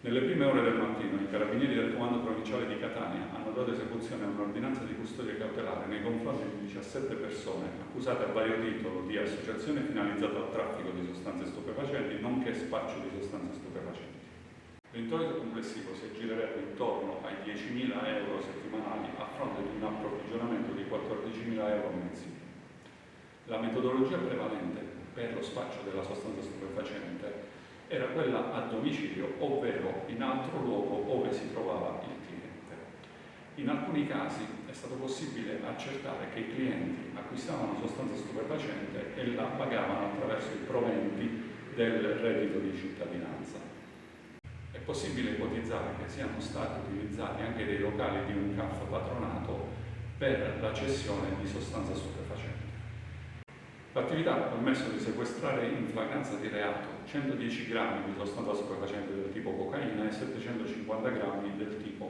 Nelle prime ore del mattino i carabinieri del comando provinciale di Catania hanno dato esecuzione a un'ordinanza di custodia cautelare nei confronti di 17 persone accusate a vario titolo di associazione finalizzata al traffico di sostanze stupefacenti nonché spaccio di sostanze stupefacenti. L'introito complessivo si aggirerebbe intorno ai 10.000 euro settimanali a fronte di un approvvigionamento di 14.000 euro mensili. La metodologia prevalente per lo spaccio della sostanza stupefacente era quella a domicilio, ovvero in altro luogo ove si trovava il cliente. In alcuni casi è stato possibile accertare che i clienti acquistavano sostanza stupefacente e la pagavano attraverso i proventi del reddito di cittadinanza. È possibile ipotizzare che siano stati utilizzati anche dei locali di un CAF patronato per la cessione di sostanza stupefacente. L'attività ha permesso di sequestrare in flagranza di reato 110 grammi di sostanza stupefacente del tipo cocaina e 750 grammi del tipo